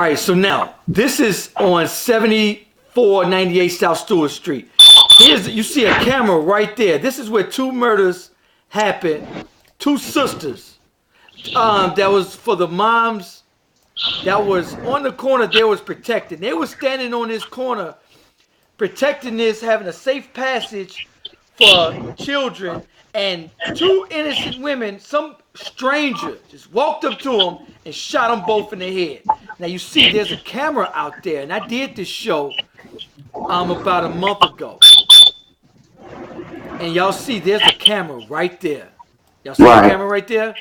All right, so now this is on 7498 South Stewart Street. You see a camera right there. This is where two murders happened. Two sisters. That was for the moms that was on the corner. They was protecting. They were standing on this corner, protecting this, having a safe passage for children, and two innocent women, some stranger, just walked up to them and shot them both in the head. Now you see, there's a camera out there, and I did this show about a month ago, and y'all see, there's a camera right there. Y'all see the Right. camera right there?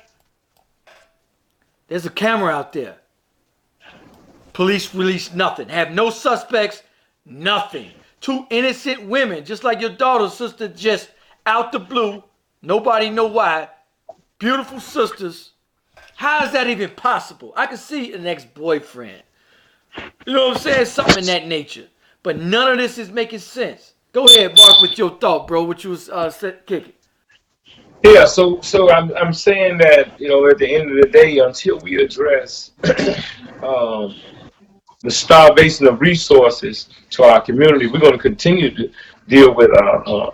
There's a camera out there. Police released nothing. Have no suspects. Nothing. Two innocent women, just like your daughter's sister, just out the blue. Nobody know why. Beautiful sisters. How is that even possible? I can see an ex-boyfriend. You know what I'm saying? Something in that nature. But none of this is making sense. Go ahead, Mark, with your thought, bro. What you was kicking. Yeah, so I'm saying that, at the end of the day, until we address um, the starvation of resources to our community, we're going to continue to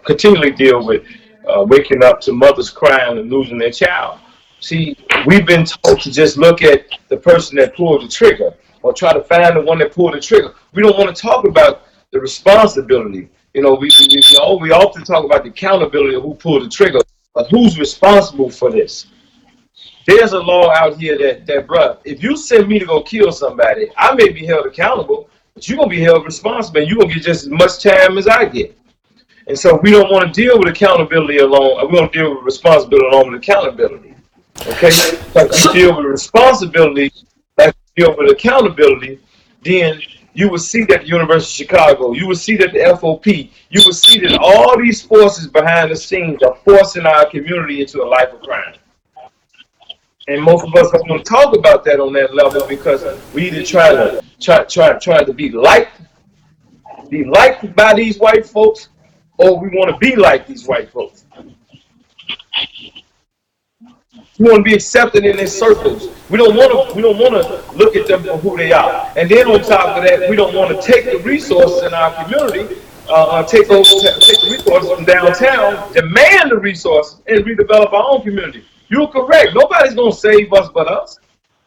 continually deal with waking up to mothers crying and losing their child. See, we've been told to just look at the person that pulled the trigger or try to find the one that pulled the trigger. We don't want to talk about the responsibility. We often talk about the accountability of who pulled the trigger, but who's responsible for this? There's a law out here that bruh, if you send me to go kill somebody, I may be held accountable, but you're going to be held responsible, and you're going to get just as much time as I get. And so we don't want to deal with accountability alone. We want to deal with responsibility along with accountability. Okay? Like you deal with responsibility, like you deal with accountability, then you will see that the University of Chicago, you will see that the FOP, you will see that all these forces behind the scenes are forcing our community into a life of crime. And most of us don't want to talk about that on that level because we either try to be liked by these white folks, or we want to be like these white folks. We want to be accepted in their circles. We don't want to look at them for who they are. And then on top of that, we don't want to take the resources in our community, take the resources from downtown, demand the resources, and redevelop our own community. You're correct. Nobody's going to save us but us.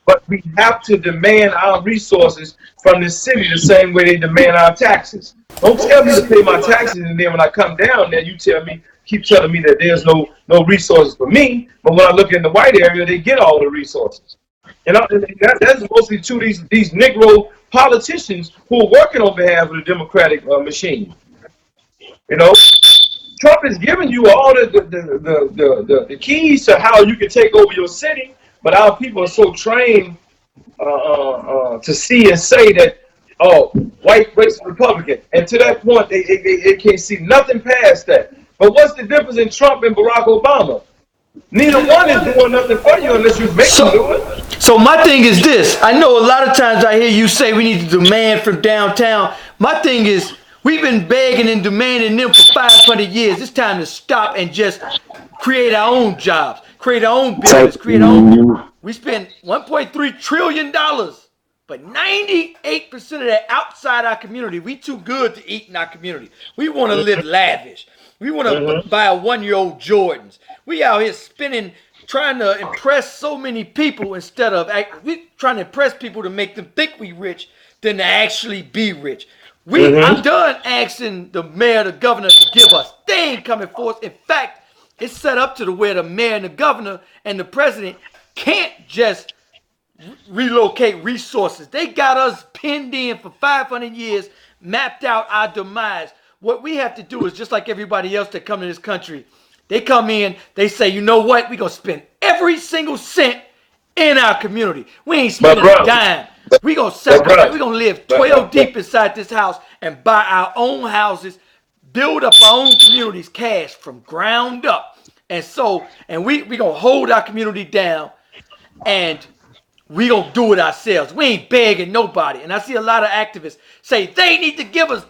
But we have to demand our resources from the city the same way they demand our taxes. Don't tell me to pay my taxes, and then when I come down there, you keep telling me that there's no resources for me. But when I look in the white area, they get all the resources. And that's mostly to these Negro politicians who are working on behalf of the Democratic machine. Trump is giving you all the keys to how you can take over your city, but our people are so trained to see and say that, oh, white racist Republican, and to that point, they can't see nothing past that. But what's the difference in Trump and Barack Obama? Neither one is doing nothing for you unless you make them do it. So my thing is this. I know a lot of times I hear you say we need to demand from downtown. My thing is, we've been begging and demanding them for 500 years. It's time to stop and just create our own jobs, create our own business, create our own. We spend $1.3 trillion, but 98% of that outside our community. We too good to eat in our community. We want to live lavish. We want to buy a 1-year-old Jordans. We out here spending, trying to impress so many people instead of we trying to impress people to make them think we rich than to actually be rich. I'm done asking the mayor, the governor to give us. They ain't coming for us. In fact, it's set up to the where the mayor and the governor and the president can't just relocate resources. They got us pinned in for 500 years, mapped out our demise. What we have to do is just like everybody else that come to this country. They come in, they say, you know what? We're going to spend every single cent in our community. We ain't spending a dime. We're going to sacrifice. We're going to live 12 deep inside this house and buy our own houses, build up our own communities, cash from ground up. And we're going to hold our community down, and we're going to do it ourselves. We ain't begging nobody. And I see a lot of activists say, they need to give us.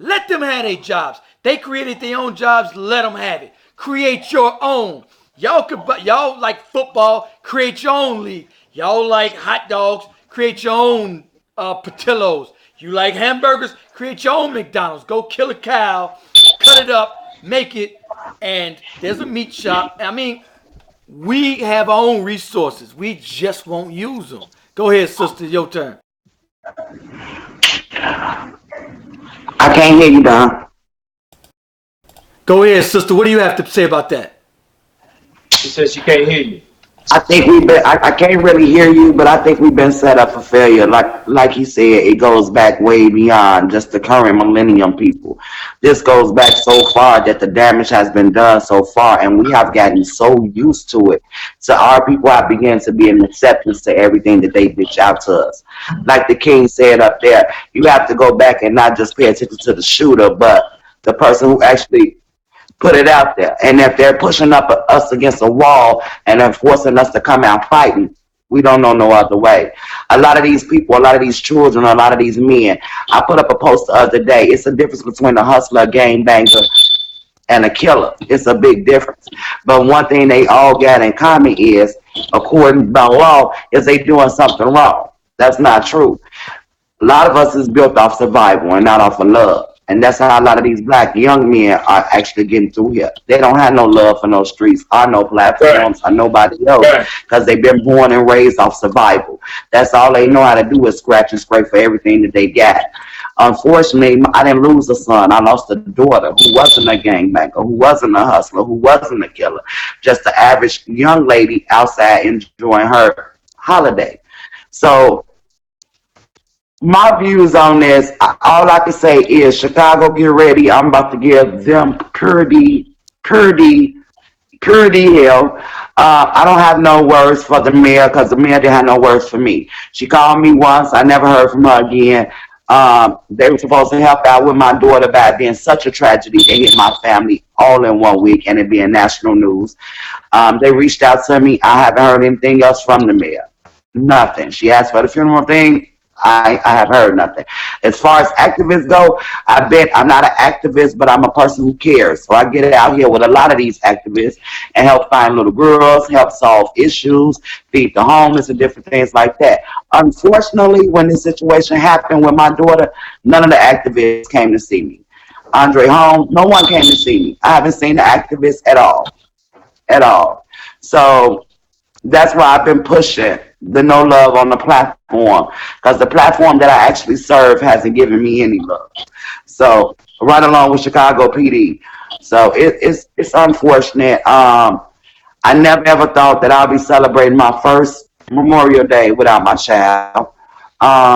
Let them have their jobs. They created their own jobs. Let them have it. Create your own. Y'all like football. Create your own league. Y'all like hot dogs. create your own Patillos. You like hamburgers? Create your own McDonald's. Go kill a cow, cut it up, make it, and there's a meat shop. I mean, we have our own resources. We just won't use them. Go ahead, sister. Your turn. I can't hear you, Don. Go ahead, sister. What do you have to say about that? She says she can't hear you. I think we've been. I can't really hear you, but I think we've been set up for failure. Like he said, it goes back way beyond just the current millennium people. This goes back so far that the damage has been done so far, and we have gotten so used to it. So our people have begun to be an acceptance to everything that they dish out to us. Like the king said up there, you have to go back and not just pay attention to the shooter, but the person who actually put it out there. And if they're pushing up us against a wall and they're forcing us to come out fighting, we don't know no other way. A lot of these people, a lot of these children, a lot of these men. I put up a post the other day. It's a difference between a hustler, a gang banger, and a killer. It's a big difference. But one thing they all got in common is, according by law, is they doing something wrong. That's not true. A lot of us is built off survival and not off of love. And that's how a lot of these black young men are actually getting through here. They don't have no love for no streets or no Right. platforms or nobody else Right. because they've been born and raised off survival. That's all they know how to do is scratch and scrape for everything that they got. Unfortunately, I didn't lose a son. I lost a daughter who wasn't a gangbanger, who wasn't a hustler, who wasn't a killer. Just the average young lady outside enjoying her holiday. So my views on this, all I can say is Chicago, get ready. I'm about to give them purdy, purdy hell. I don't have no words for the mayor because the mayor didn't have no words for me. She called me once. I never heard from her again. They were supposed to help out with my daughter by it being such a tragedy. They hit my family all in 1 week and it being national news. They reached out to me. I haven't heard anything else from the mayor. Nothing. She asked for the funeral thing. I have heard nothing. As far as activists go, I bet I'm not an activist, but I'm a person who cares. So I get out here with a lot of these activists and help find little girls, help solve issues, feed the homeless, and different things like that. Unfortunately, when this situation happened with my daughter, none of the activists came to see me. Andre Holmes, no one came to see me. I haven't seen the activists at all, at all. So that's why I've been pushing the no love on the platform because the platform that I actually serve hasn't given me any love. So right along with Chicago PD. So it's unfortunate. I never ever thought that I'll be celebrating my first Memorial Day without my child. Um,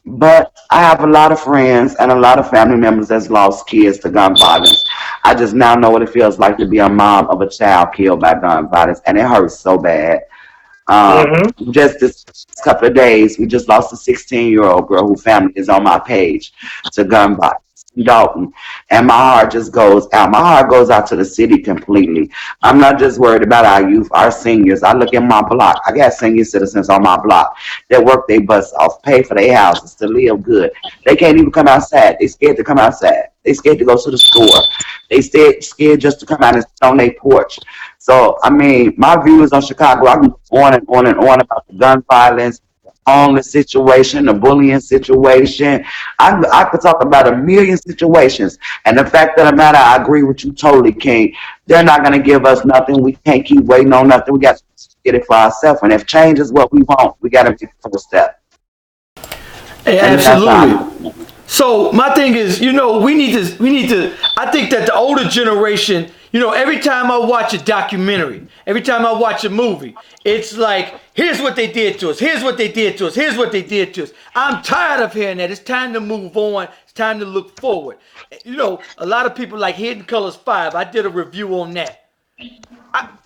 but I have a lot of friends and a lot of family members that's lost kids to gun violence. I just now know what it feels like to be a mom of a child killed by gun violence, and it hurts so bad. Um, Mm-hmm. just this couple of days, we just lost a 16-year-old girl whose family is on my page to gun violence in Dalton. And my heart just goes out. My heart goes out to the city completely. I'm not just worried about our youth, our seniors. I look at my block. I got senior citizens on my block that work their butts off, pay for their houses to live good. They can't even come outside. They scared to come outside. They scared to go to the store. They scared just to come out and sit on their porch. So, I mean, my views on Chicago, I can go on and on and on about the gun violence, the homeless situation, the bullying situation. I could talk about a million situations. And the fact of the matter, I agree with you totally, King. They're not going to give us nothing. We can't keep waiting on nothing. We got to get it for ourselves. And if change is what we want, we got to take the first step. Hey, And that's absolutely. how So my thing is, we need to. I think that the older generation, every time I watch a documentary, every time I watch a movie, it's like, here's what they did to us, here's what they did to us, here's what they did to us. I'm tired of hearing that. It's time to move on. It's time to look forward. A lot of people like Hidden Colors 5. I did a review on that.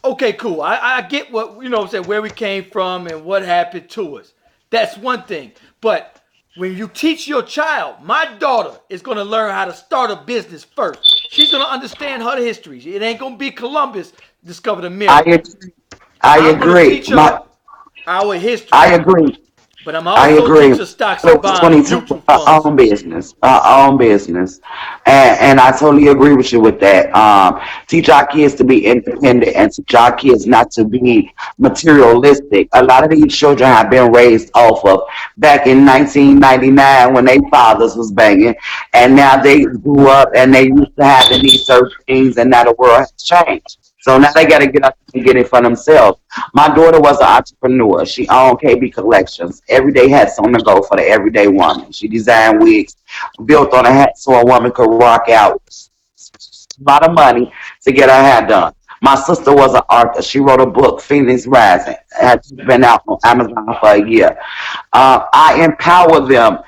Okay, cool. I get what I'm saying, where we came from and what happened to us. That's one thing. But when you teach your child, my daughter is gonna learn how to start a business first. She's gonna understand her history. It ain't gonna be Columbus discovered I America. agree. I I'm gonna agree. teach her our history. I agree. But I'm I also agree. teaching stocks It and was bonds and 22 mutual our funds. own business, our own business, and I totally agree with you with that. Teach our kids to be independent and teach our kids not to be materialistic. A lot of these children have been raised off of back in 1999 when their fathers was banging, and now they grew up and they used to having these certain things, and now the world has changed. So now they got to get up and get it for themselves. My daughter was an entrepreneur. She owned KB Collections. Everyday hats on the go for the everyday woman. She designed wigs built on a hat so a woman could rock out. A lot of money to get her hair done. My sister was an author. She wrote a book, Phoenix Rising. It had been out on Amazon for a year. I empower them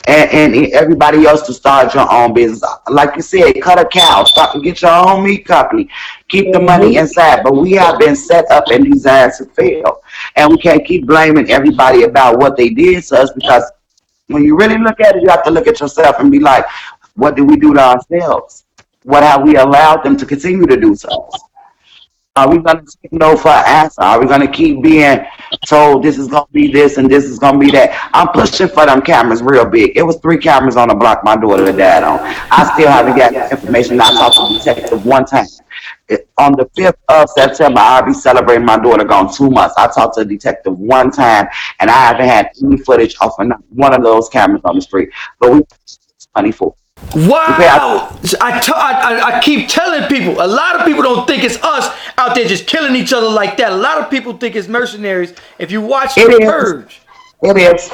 and everybody else to start your own business. Like you said, cut a cow, start and get your own meat company. Keep the money Mm-hmm. inside. But we have been set up and designed to fail. And we can't keep blaming everybody about what they did to us because when you really look at it, you have to look at yourself and be like, what did we do to ourselves? What have we allowed them to continue to do to us? Are we going to take no for an answer? Are we going to keep being told this is going to be this and this is going to be that? I'm pushing for them cameras real big. It was 3 cameras on the block my daughter died on. I still haven't got information. I talked to the detective one time. On the 5th of September, I'll be celebrating my daughter gone 2 months. I talked to the detective one time, and I haven't had any footage of one of those cameras on the street. But we money for it. We pay our Wow! I keep telling people. A lot of people don't think it's us out there just killing each other like that. A lot of people think it's mercenaries. If you watch The It is. Purge, It is.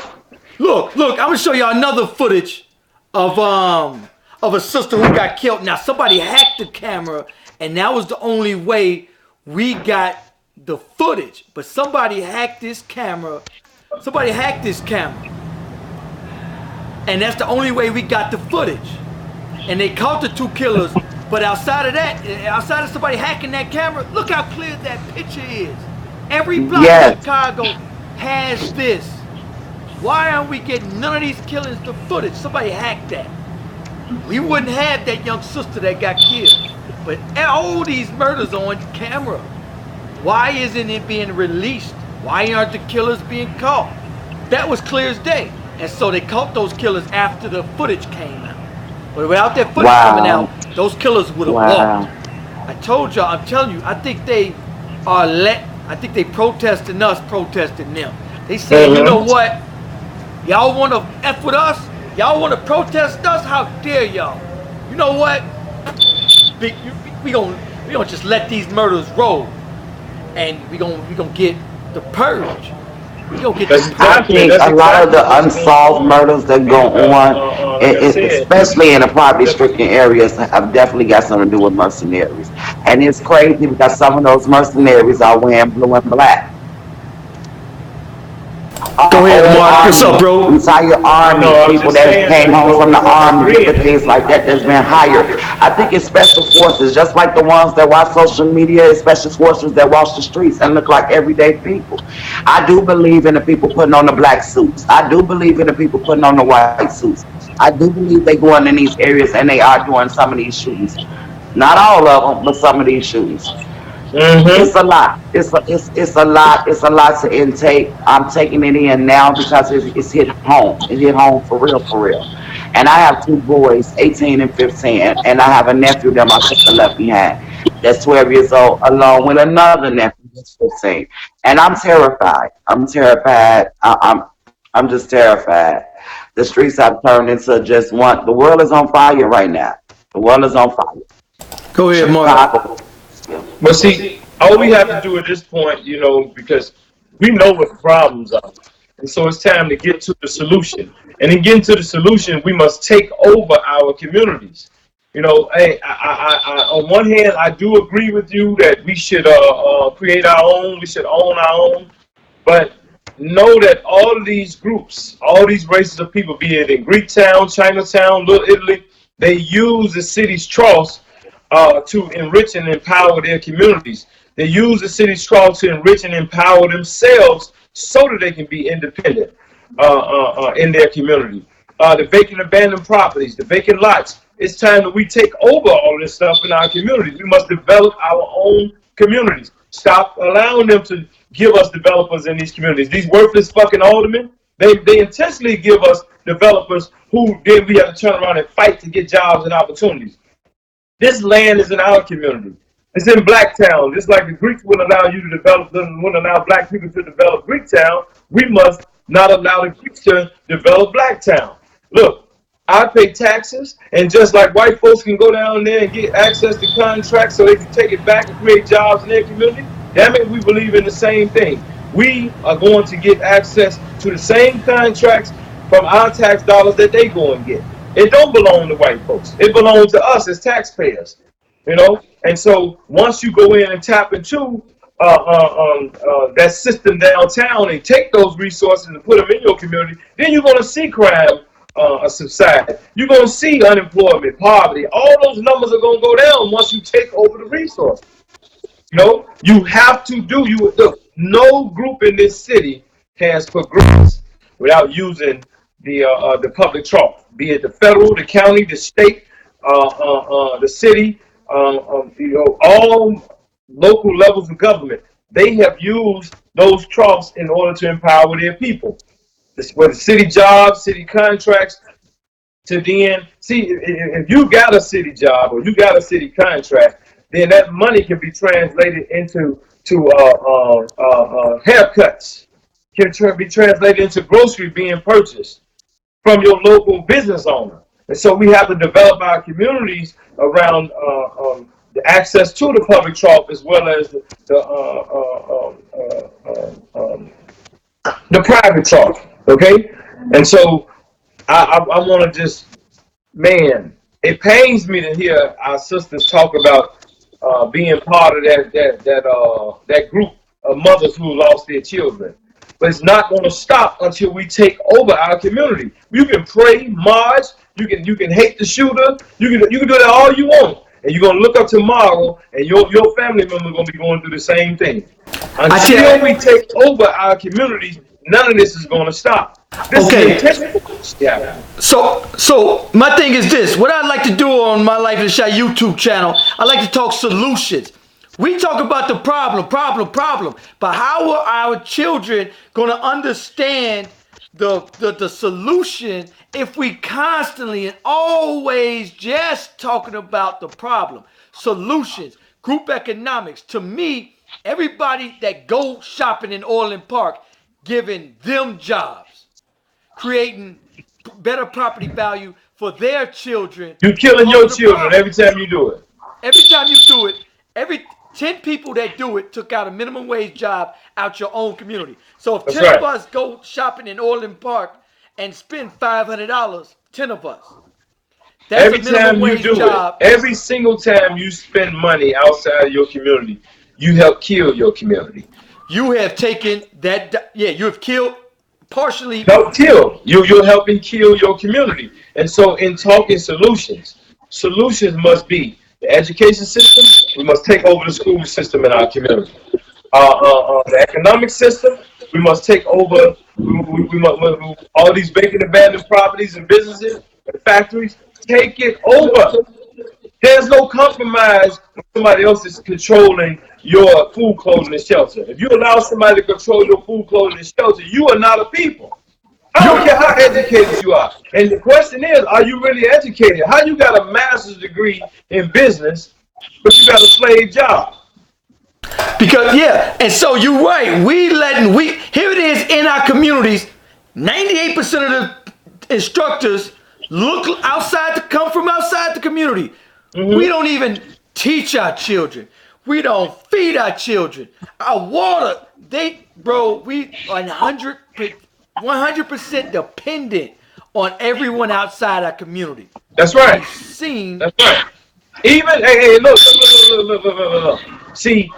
look, I'm gonna show y'all another footage of a sister who got killed. Now somebody hacked the camera, and that was the only way we got the footage. But somebody hacked this camera. Somebody hacked this camera, and that's the only way we got the footage. And they caught the 2 killers. But outside of that, outside of somebody hacking that camera, look how clear that picture is. Every block in Yes. Chicago has this. Why aren't we getting none of these killings to footage? Somebody hacked that. We wouldn't have that young sister that got killed. But all these murders on camera. Why isn't it being released? Why aren't the killers being caught? That was clear as day. And so they caught those killers after the footage came out. But without that footage coming out, Wow. those killers would have walked. Wow. I told y'all, I'm telling you, I think they I think they protesting us, protesting them. They saying, you know Mm-hmm. what? Y'all want to F with us? Y'all want to protest us? How dare y'all? You know what? We gonna just let these murders roll, and we gonna get the purge. We gonna get the That's I purge. exactly think that's a lot of exactly the what's going unsolved on. murders that go And on, like I said, especially in the poverty-stricken areas, have definitely got something to do with mercenaries. And it's crazy because some of those mercenaries are wearing blue and black. Go Our ahead, old Mark. What's up, army, bro? entire no, army, I was people just that saying, came home from the army, agreeing. different things like that that's been hired. I think it's special forces, just like the ones that watch social media, it's special forces that watch the streets and look like everyday people. I do believe in the people putting on the black suits. I do believe in the people putting on the white suits. I do believe they go in these areas and they are doing some of these shootings. Not all of them, but some of these shootings. It's Mm-hmm. a lot. It's a lot. It's a lot to intake. I'm taking it in now because it's hit home. It hit home for real, for real. And I have 2 boys, 18 and 15, and I have a nephew that my sister left behind. That's 12 years old, along with another nephew that's 15. And I'm terrified. I'm terrified. I'm just terrified. The streets have turned into just one. The world is on fire right now. The world is on fire. Go ahead, Mark. Chicago. But see, all we have to do at this point, because we know what the problems are. And so it's time to get to the solution. And in getting to the solution, we must take over our communities. Hey, on one hand, I do agree with you that we should create our own, we should own our own. But know that all of these groups, all these races of people, be it in Greek town, Chinatown, Little Italy, they use the city's trust to enrich and empower their communities. They use the city's trust to enrich and empower themselves so that they can be independent in their community. The vacant abandoned properties, the vacant lots. It's time that we take over all this stuff in our communities. We must develop our own communities. Stop allowing them to give us developers in these communities. These worthless fucking aldermen, They intentionally give us developers who then we have to turn around and fight to get jobs and opportunities. This land is in our community. It's in Blacktown. Just like the Greeks wouldn't allow you to develop, wouldn't allow black people to develop Greektown, we must not allow the Greeks to develop Blacktown. Look, I pay taxes, and just like white folks can go down there and get access to contracts so they can take it back and create jobs in their community, damn it, we believe in the same thing. We are going to get access to the same contracts from our tax dollars that they go and get. It don't belong to white folks. It belongs to us as taxpayers, you know. And so once you go in and tap into that system downtown and take those resources and put them in your community, then you're going to see crime subside. You're going to see unemployment, poverty. All those numbers are going to go down once you take over the resources. You know, you have to do. Look, no group in this city has progressed without using the public trough, be it the federal, the county, the state, the city, you know, all local levels of government. They have used those troughs in order to empower their people. Whether city jobs, city contracts, to then see if you got a city job or you got a city contract, then that money can be translated into haircuts, can be translated into groceries being purchased from your local business owner. And so we have to develop our communities around the access to the public trough as well as the private trough. Okay, and so I want to just, man, it pains me to hear our sisters talk about being part of that group of mothers who lost their children. But it's not going to stop until we take over our community. You can pray, march, you can hate the shooter, you can do that all you want, and you're going to look up tomorrow, and your family member is going to be going through the same thing. Until we take over our communities, none of this is going to stop. Yeah. So my thing is this. What I like to do on my Life in the Shot YouTube channel, I like to talk solutions. We talk about the problem, but how are our children going to understand the solution if we constantly and always just talking about the problem? Solutions, group economics. To me, everybody that go shopping in Orland Park, giving them jobs, creating better property value for their children. You're killing your children every time you do it. Every time you do it, every 10 people that do it took out a minimum wage job out your own community. So if 10 of us go shopping in Orland Park and spend $500, 10 of us. That's every time you do it, every single time you spend money outside of your community, you help kill your community. You have taken that, you have killed partially. Help kill. You're helping kill your community. And so in talking solutions must be the education system. We must take over the school system in our community. The economic system, we must take over. We must, all these vacant abandoned properties and businesses and factories, take it over. There's no compromise when somebody else is controlling your food, clothing, and shelter. If you allow somebody to control your food, clothing, and shelter, you are not a people. I don't care how educated you are. And the question is, are you really educated? How you got a master's degree in business, but you got a slave job? Because, and so you're right. Here it is in our communities, 98% of the instructors come from outside the community. Mm-hmm. We don't even teach our children. We don't feed our children. Our water, we are 100% dependent on everyone outside our community. That's right. That's right. Even, hey, look. See,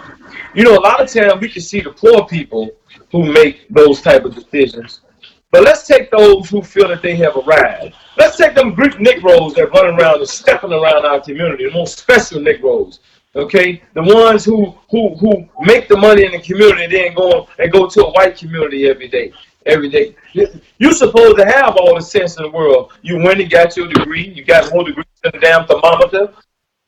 a lot of times we can see the poor people who make those type of decisions. But let's take those who feel that they have arrived. Let's take them Greek Negroes that run around and stepping around our community, the most special Negroes. Okay, the ones who make the money in the community and then go to a white community every day. You're supposed to have all the sense in the world. You went and got your degree. You got more degrees than the damn thermometer.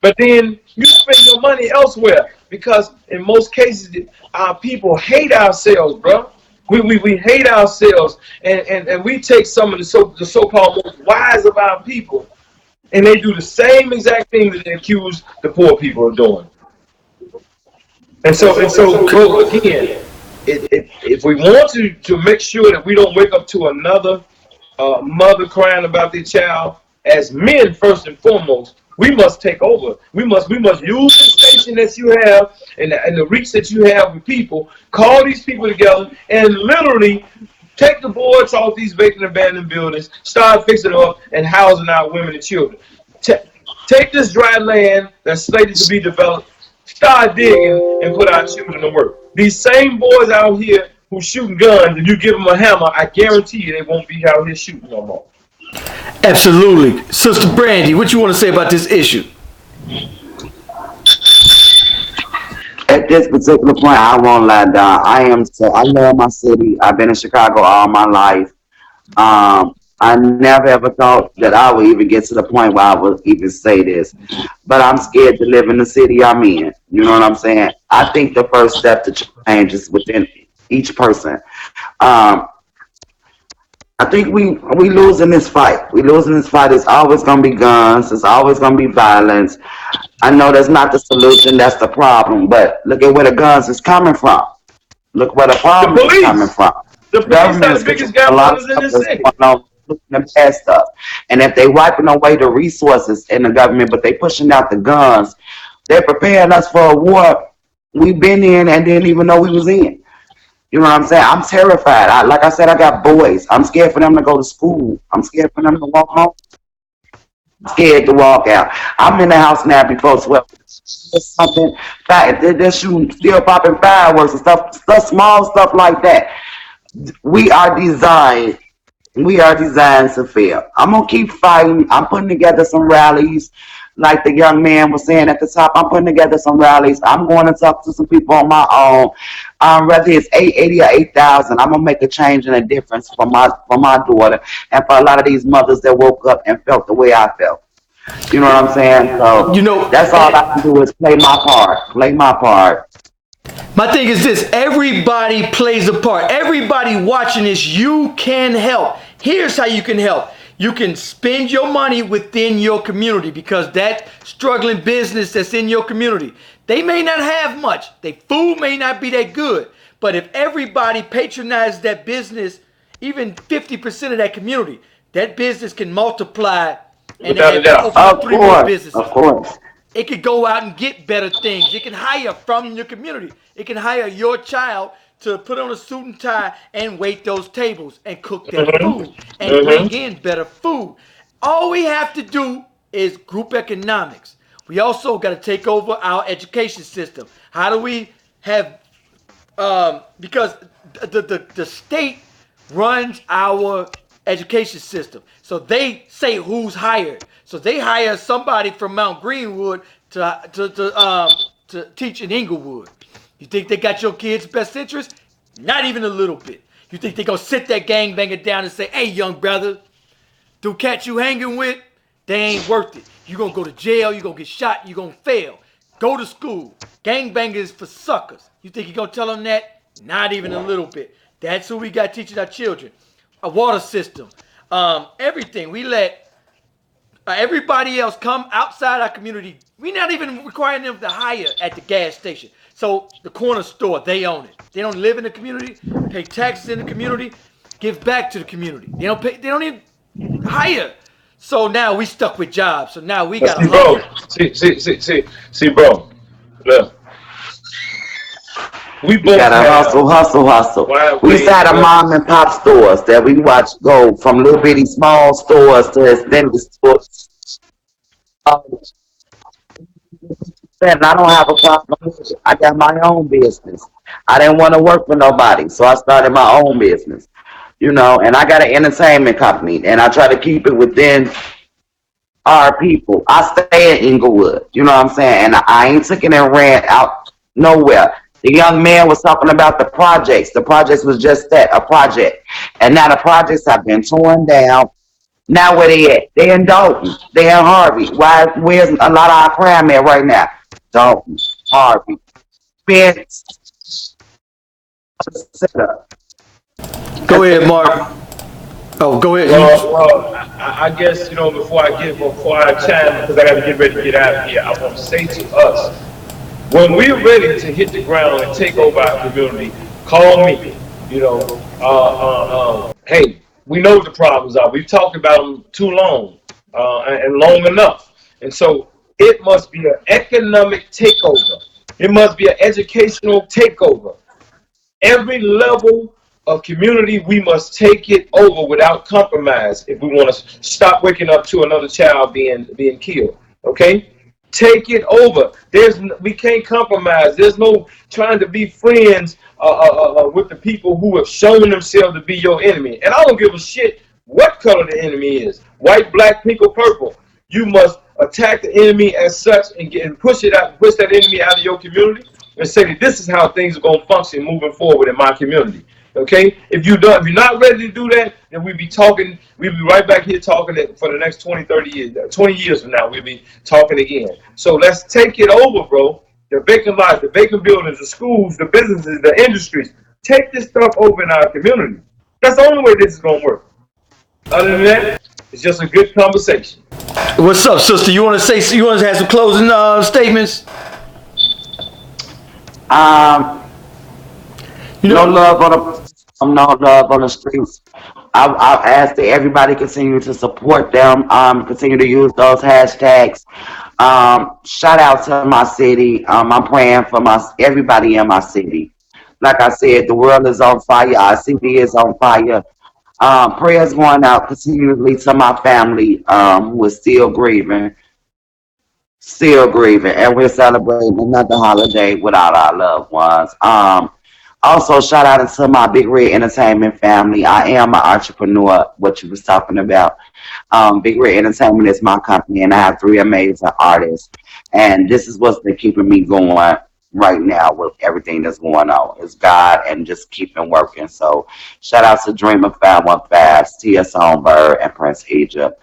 But then you spend your money elsewhere because in most cases our people hate ourselves, bro. We hate ourselves, and we take some of the so-called most wise of our people, and they do the same exact thing that they accuse the poor people of doing. Bro, again, if we want to make sure that we don't wake up to another mother crying about their child, as men first and foremost, we must take over. We must use the station that you have and the reach that you have with people. Call these people together and literally take the boards off these vacant abandoned buildings, start fixing them up and housing our women and children. Take this dry land that's slated to be developed, start digging and put our children to work. These same boys out here who shooting guns, if you give them a hammer, I guarantee you they won't be out here shooting no more. Absolutely. Sister Brandy, what you want to say about this issue? At this particular point, I won't lie down. I love my city. I've been in Chicago all my life. I never ever thought that I would even get to the point where I would even say this. But I'm scared to live in the city I'm in. You know what I'm saying? I think the first step to change is within each person. Um, I think we losing this fight. We losing this fight. It's always gonna be guns. It's always gonna be violence. I know that's not the solution. That's the problem. But look at where the guns is coming from. Look where the The problems is coming police. from. The police Government are the is biggest controlling a gun lot of runners in stuff this that's city. going on, the bad stuff. And if they wiping away the resources in the government, but they pushing out the guns, they're preparing us for a war we've been in and didn't even know we was in. You know what I'm saying? I'm terrified. Like I said, I got boys. I'm scared for them to go to school. I'm scared for them to walk home. I'm scared to walk out. I'm in the house now before 12. Something, they're shooting, still popping fireworks and stuff, small stuff like that. We are designed we are designed to fail. I'm gonna keep fighting. I'm putting together some rallies, like the young man was saying at the top. I'm putting together some rallies. I'm going to talk to some people on my own. Whether it's 880 or 8,000, I'm gonna make a change and a difference for my daughter and for a lot of these mothers that woke up and felt the way I felt. You know what I'm saying? You So know, that's all I can do is play my part. Play my part. my thing is this: everybody plays a part. Everybody watching this, you can help. Here's how you can help. You can spend your money within your community because that struggling business that's in your community, they may not have much. Their food may not be that good. But if everybody patronizes that business, even 50% of that community, that business can multiply Without a and doubt. open up Of three more course, of businesses. course. It could go out and get better things. It can hire from your community. It can hire your child to put on a suit and tie and wait those tables and cook that food and bring Mm-hmm. in better food. All we have to do is group economics. We also got to take over our education system. How do we have because the state runs our education system. So they say who's hired. So they hire somebody from Mount Greenwood to teach in Inglewood. You think they got your kids' best interest? Not even a little bit. You think they gonna sit that gangbanger down and say, "Hey, young brother, them cats you hanging with, they ain't worth it. You gonna go to jail, you gonna get shot, you gonna fail. Go to school. Gangbangers for suckers." You think you gonna tell them that? Not even a little bit. That's who we got teaching our children. A water system. Everything. We let everybody else come outside our community. We're not even requiring them to hire at the gas station. So the corner store, they own it. They don't live in the community, pay taxes in the community, give back to the community. They don't pay. They don't even hire. So now we stuck with jobs. So now we But gotta see, bro, hustle. bro. Look, we We both gotta have hustle, hustle, hustle. wide We ways sat of a mom and pop stores that we watch go from little bitty small stores to extended stores. And I don't have a problem with it. I got my own business. I didn't want to work for nobody, so I started my own business. You know, and I got an entertainment company, and I try to keep it within our people. I stay in Inglewood, you know what I'm saying? And I ain't taking and ran out nowhere. The young man was talking about the projects. The projects was just that, a project. And now the projects have been torn down. Now where they at? They in Dalton. They in Harvey. Where's a lot of our crime at right now? Dalton, Harvey, Spence, setup. Go ahead, Mark. Oh, go ahead. I guess before I chime, because I got to get ready to get out of here. I want to say to us, when we're ready to hit the ground and take over our community, call me. Hey, we know what the problems are. We've talked about them too long and long enough. And so it must be an economic takeover. It must be an educational takeover. Every level of community, we must take it over without compromise if we want to stop waking up to another child being killed. Okay? Take it over. We can't compromise. There's no trying to be friends with the people who have shown themselves to be your enemy. And I don't give a shit what color the enemy is. White, black, pink, or purple. You must attack the enemy as such and push that enemy out of your community and say that this is how things are going to function moving forward in my community. Okay? If you're not ready to do that, then we'll be right back here talking for the next 20, 30 years. 20 years from now, we'll be talking again. So let's take it over, bro. The vacant lots, the vacant buildings, the schools, the businesses, the industries. Take this stuff over in our community. That's the only way this is going to work. Other than that, it's just a good conversation. What's up, sister? You want to have some closing statements? No love on the streets. I've asked that everybody continue to support them. Continue to use those hashtags. Shout out to my city. I'm praying for everybody in my city. Like I said, the world is on fire. Our city is on fire. Prayers going out continually to my family, who is still grieving, and we're celebrating another holiday without our loved ones. Also, shout out to my Big Red Entertainment family. I am an entrepreneur, what you was talking about. Big Red Entertainment is my company, and I have 3 amazing artists. And this is what's been keeping me going right now with everything that's going on. It's God and just keeping working. So, shout out to Dreamer 515, Tia Songbird, and Prince Egypt,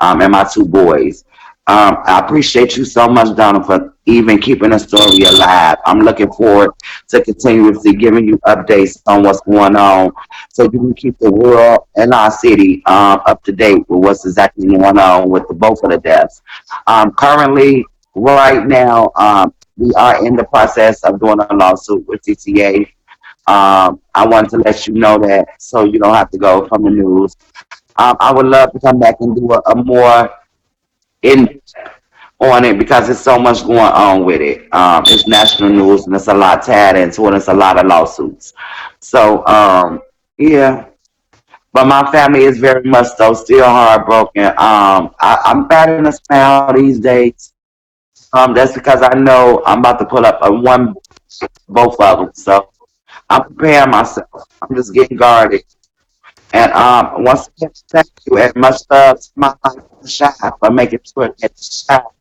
and my 2 boys. I appreciate you so much, Donna, for even keeping the story alive. I'm looking forward to continuously giving you updates on what's going on so you can keep the world and our city up to date with what's exactly going on with both of the deaths. Currently, right now, we are in the process of doing a lawsuit with TTA. I wanted to let you know that so you don't have to go from the news. I would love to come back and do a more in on it because there's so much going on with it. It's national news and it's a lot tied into it. It's a lot of lawsuits. So yeah, but my family is very much so still heartbroken. I'm batting a smile these days. That's because I know I'm about to pull up both of them. So I'm preparing myself. I'm just getting guarded. And once again, thank you and much love to my life shop for making sure that the shop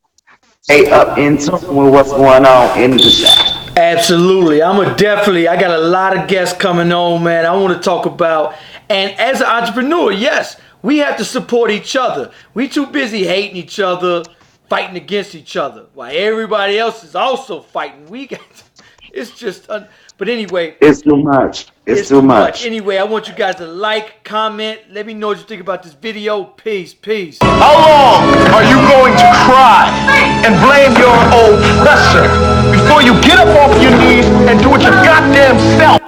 stay up in tune with what's going on in the shop. Absolutely. I got a lot of guests coming on, man. I want to talk about, and as an entrepreneur, yes, we have to support each other. We too busy hating each other, fighting against each other, while everybody else is also fighting. It's just, but anyway. It's too much. It's too much. Anyway, I want you guys to like, comment. Let me know what you think about this video. Peace. How long are you going to cry and blame your oppressor before you get up off your knees and do it your goddamn self?